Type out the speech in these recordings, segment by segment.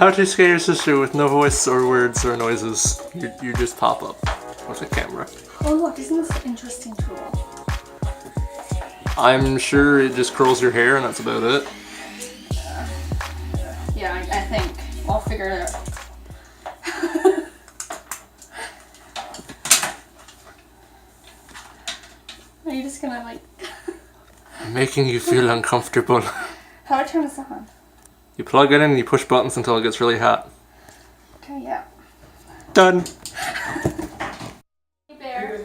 How to scare your sister with no voice or words or noises. You just pop up with a camera. Oh look, isn't this an interesting tool? I'm sure it just curls your hair and that's about it. Yeah, I think. I'll figure it out. Are you just gonna like... Making you feel uncomfortable. How do I turn this on? You plug it in and you push buttons until it gets really hot. Okay, yeah. Done. Bear.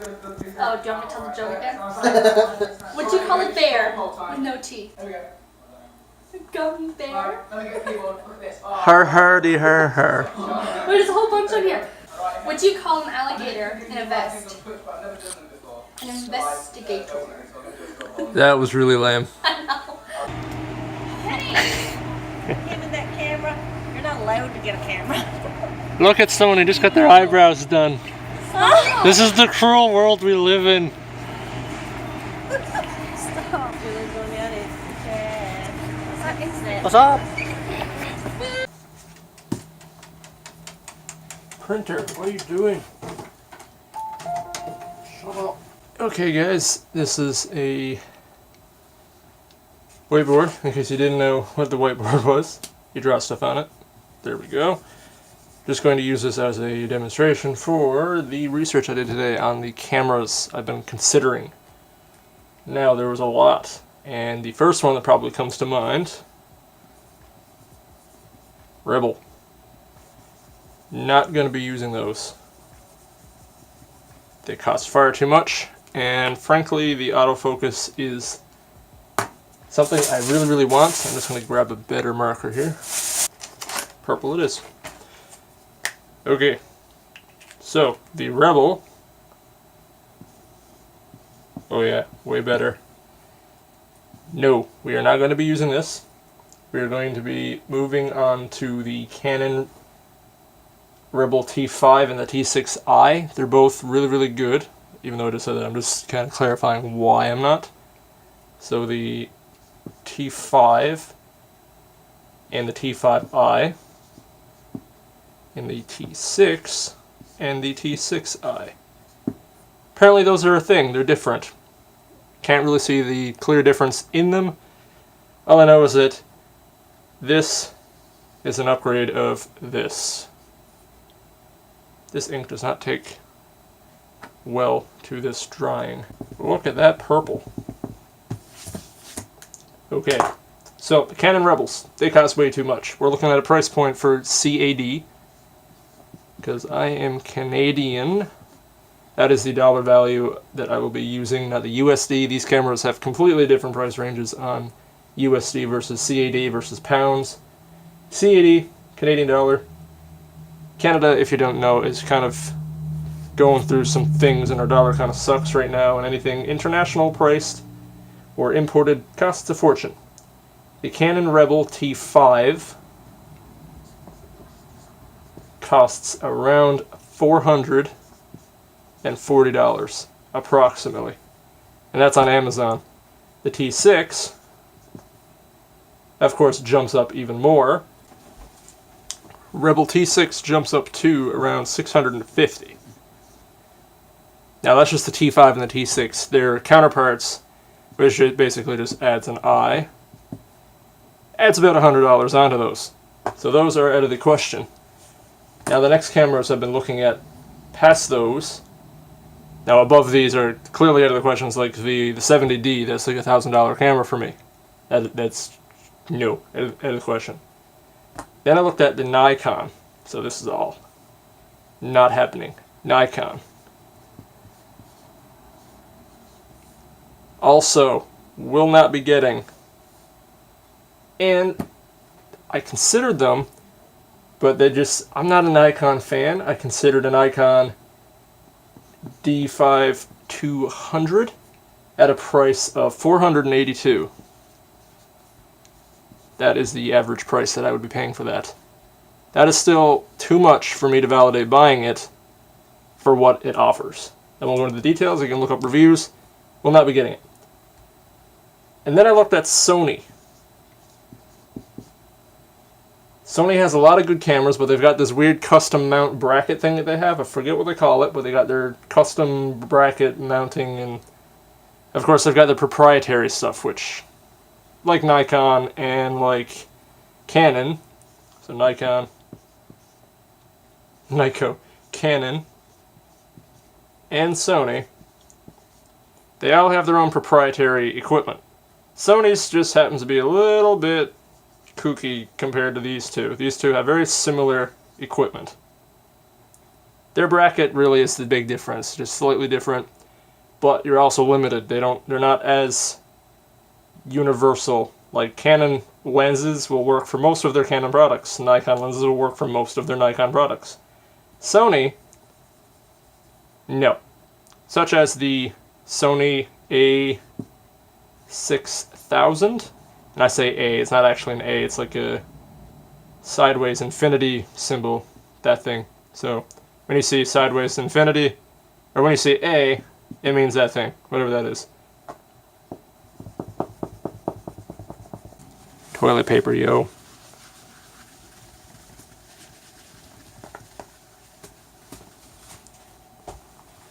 Oh, do you want me to tell the joke again? What'd you call a bear with no teeth? A gummy bear? Her, herdy, her. Wait, there's a whole bunch on here. What do you call an alligator in a vest? An investigator. That was really lame. I know. Him in that camera. You're not allowed to get a camera. Look at someone who just got their eyebrows done. This is the cruel world we live in. Stop, you're going at it. What is it? What's up? Printer, what are you doing? Shut up. Okay guys, this is a whiteboard, in case you didn't know what the whiteboard was. You draw stuff on it. There we go. Just going to use this as a demonstration for the research I did today on the cameras I've been considering. Now, there was a lot, and the first one that probably comes to mind, Rebel. Not going to be using those. They cost far too much, and frankly, the autofocus is something I really, really want. I'm just going to grab a better marker here. Purple it is. Okay, so the Rebel, oh yeah, way better. No, we are not going to be using this. We are going to be moving on to the Canon Rebel T5 and the T6i. They're both really, really good, even though I just said that. I'm just kind of clarifying why I'm not. So the T5 and the T5i, and the T6 and the T6i. Apparently those are a thing, they're different. Can't really see the clear difference in them. All I know is that this is an upgrade of this. This ink does not take well to this drying. Look at that purple. Okay, so the Canon Rebels, they cost way too much. We're looking at a price point for CAD, because I am Canadian. That is the dollar value that I will be using, not the USD. These cameras have completely different price ranges on USD versus CAD versus pounds. CAD, Canadian dollar. Canada, if you don't know, is kind of going through some things, and our dollar kind of sucks right now, and anything international priced or imported costs a fortune. The Canon Rebel T5 costs around $440 approximately, and that's on Amazon. The T6, of course, jumps up even more. Rebel T6 jumps up to around $650. Now that's just the T5 and the T6. Their counterparts, which basically just adds an I, adds about $100 onto those. So those are out of the question. Now the next cameras I've been looking at past those, now above these are clearly out of the questions, like the 70D, that's like $1,000 camera for me. That's no, out of the question. Then I looked at the Nikon, so this is all not happening. Nikon. Also, will not be getting, and I considered them, but I'm not a Nikon fan. I considered a Nikon D5-200 at a price of $482. That is the average price that I would be paying for that. That is still too much for me to validate buying it for what it offers. I won't go into the details. You can look up reviews. Will not be getting it. And then I looked at Sony. Sony has a lot of good cameras, but they've got this weird custom mount bracket thing that they have. I forget what they call it, but they got their custom bracket mounting, and of course they've got their proprietary stuff, which, like Nikon and like Canon, so Nikon, Canon, and Sony, they all have their own proprietary equipment. Sony's just happens to be a little bit kooky compared to these two. These two have very similar equipment. Their bracket really is the big difference, just slightly different, but you're also limited. They're not as universal. Like Canon lenses will work for most of their Canon products. Nikon lenses will work for most of their Nikon products. Sony, no. Such as the Sony A6000. And I say A, it's not actually an A, it's like a sideways infinity symbol, that thing. So when you see sideways infinity, or when you see A, it means that thing, whatever that is. Toilet paper, yo.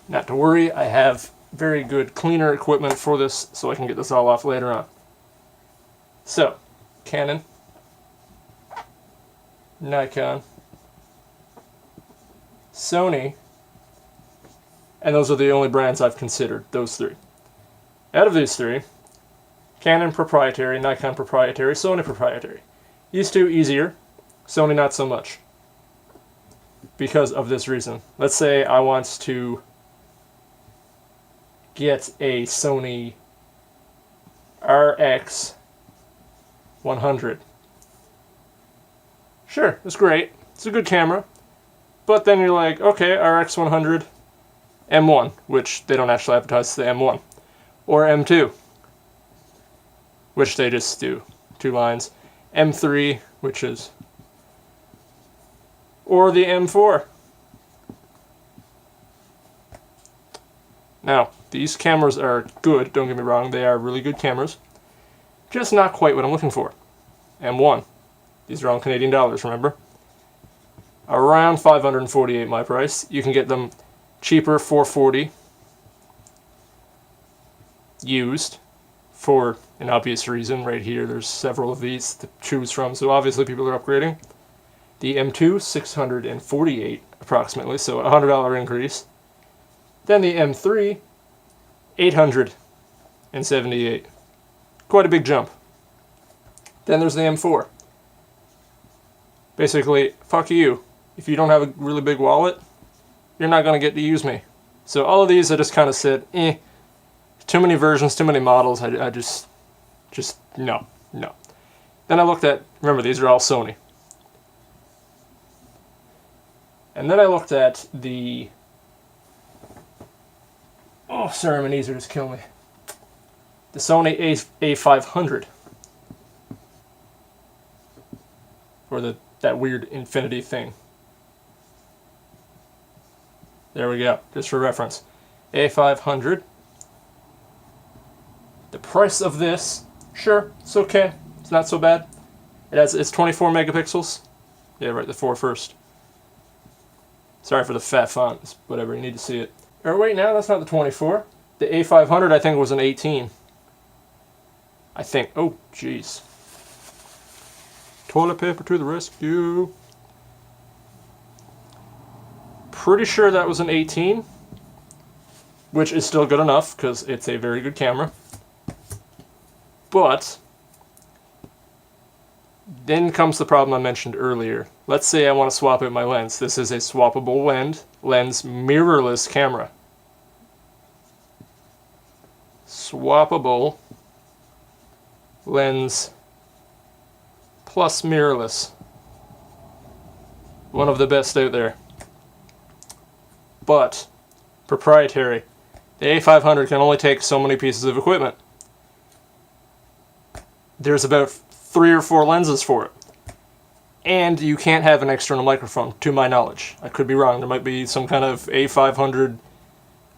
Not to worry, I have very good cleaner equipment for this, so I can get this all off later on. So, Canon, Nikon, Sony, and those are the only brands I've considered, those three. Out of these three, Canon proprietary, Nikon proprietary, Sony proprietary. These two easier, Sony not so much. Because of this reason. Let's say I want to get a Sony RX 100. Sure, it's great. It's a good camera. But then you're like, okay, RX 100 M1, which they don't actually advertise the M1. Or M2, which they just do. 2 lines. M3, which is... Or the M4. Now, these cameras are good, don't get me wrong, they are really good cameras. Just not quite what I'm looking for. M1. These are all Canadian dollars, remember? Around $548 my price. You can get them cheaper, $440. Used. For an obvious reason. Right here, there's several of these to choose from, so obviously people are upgrading. The M2, $648 approximately, so a $100 increase. Then the M3, $878. Quite a big jump. Then there's the M4. Basically, fuck you. If you don't have a really big wallet, you're not going to get to use me. So all of these I just kind of said, too many versions, too many models, I just, no. Then I looked at, remember these are all Sony. And then I looked at the, oh sorry, my knees are just killing me. The Sony A500. Or that weird infinity thing. There we go, just for reference. A500. The price of this, sure, it's okay. It's not so bad. It's 24 megapixels. Yeah, right, the 4 first. Sorry for the fat font, it's whatever, you need to see it. Or wait, now that's not the 24. The A500 I think was an 18. I think, oh jeez. Toilet paper to the rescue. Pretty sure that was an 18. Which is still good enough, because it's a very good camera. But then comes the problem I mentioned earlier. Let's say I want to swap out my lens. This is a swappable lens mirrorless camera. Swappable lens plus mirrorless. One of the best out there. But proprietary. The A500 can only take so many pieces of equipment. There's about 3 or 4 lenses for it. And you can't have an external microphone, to my knowledge. I could be wrong. There might be some kind of A500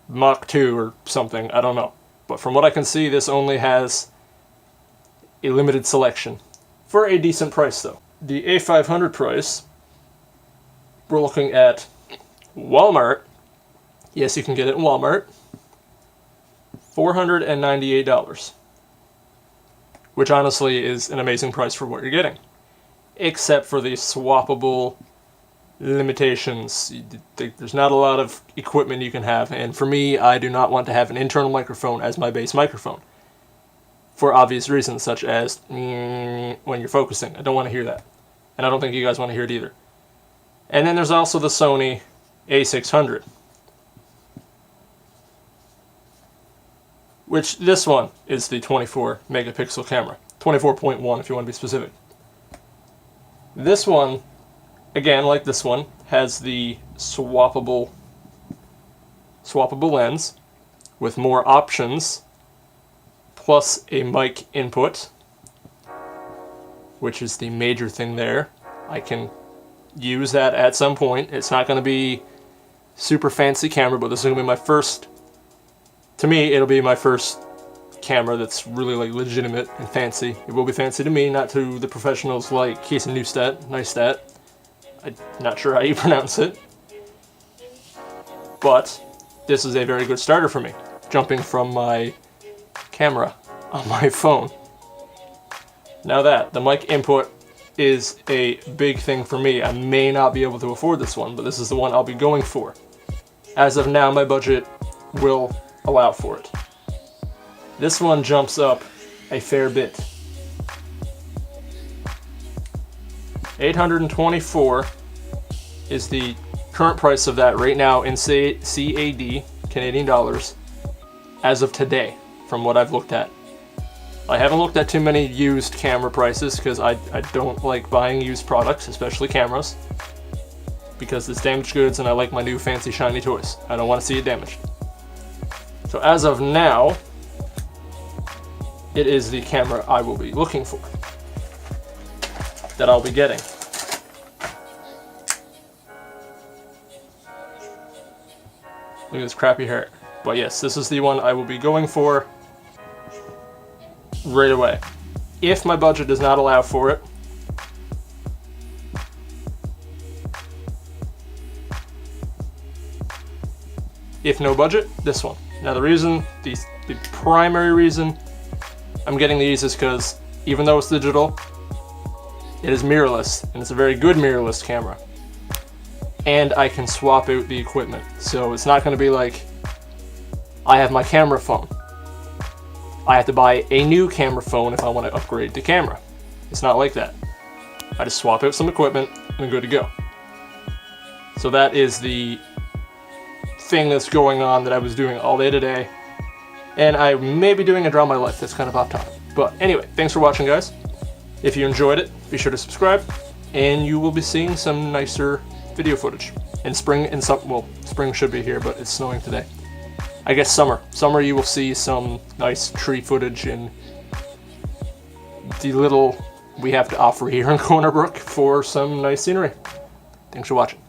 Mach 2 or something. I don't know. But from what I can see, this only has a limited selection. For a decent price, though. the A500 price, we're looking at Walmart. Yes, you can get it in Walmart. $498. Which honestly is an amazing price for what you're getting. Except for the swappable limitations. There's not a lot of equipment you can have, and for me, I do not want to have an internal microphone as my base microphone. For obvious reasons, such as when you're focusing. I don't want to hear that. And I don't think you guys want to hear it either. And then there's also the Sony A600. Which, this one is the 24 megapixel camera. 24.1 if you want to be specific. This one, again, like this one, has the swappable lens with more options, plus a mic input, which is the major thing there. I can use that at some point. It's not going to be super fancy camera, but this is going to be my first, to me, it'll be my first camera that's really like legitimate and fancy. It will be fancy to me, not to the professionals like Casey Neistat. I'm not sure how you pronounce it. But this is a very good starter for me, jumping from my camera on my phone. Now that, the mic input is a big thing for me. I may not be able to afford this one, but this is the one I'll be going for. As of now, my budget will allow for it. This one jumps up a fair bit. $824 is the current price of that right now in CAD, Canadian dollars, as of today, from what I've looked at. I haven't looked at too many used camera prices because I don't like buying used products, especially cameras, because it's damaged goods and I like my new fancy shiny toys. I don't want to see it damaged. So as of now, it is the camera I will be looking for, that I'll be getting. Look at this crappy hair. But yes, this is the one I will be going for right away. If my budget does not allow for it, if no budget, this one. Now the reason, the primary reason I'm getting these is because even though it's digital, it is mirrorless, and it's a very good mirrorless camera. And I can swap out the equipment. So it's not going to be like, I have my camera phone. I have to buy a new camera phone if I want to upgrade the camera. It's not like that. I just swap out some equipment and I'm good to go. So that is the thing that's going on that I was doing all day today. And I may be doing a Draw My Life that's kind of off topic. But anyway, thanks for watching, guys. If you enjoyed it, be sure to subscribe, and you will be seeing some nicer video footage. In spring, spring should be here, but it's snowing today. I guess summer. Summer you will see some nice tree footage and the little we have to offer here in Corner Brook for some nice scenery. Thanks for watching.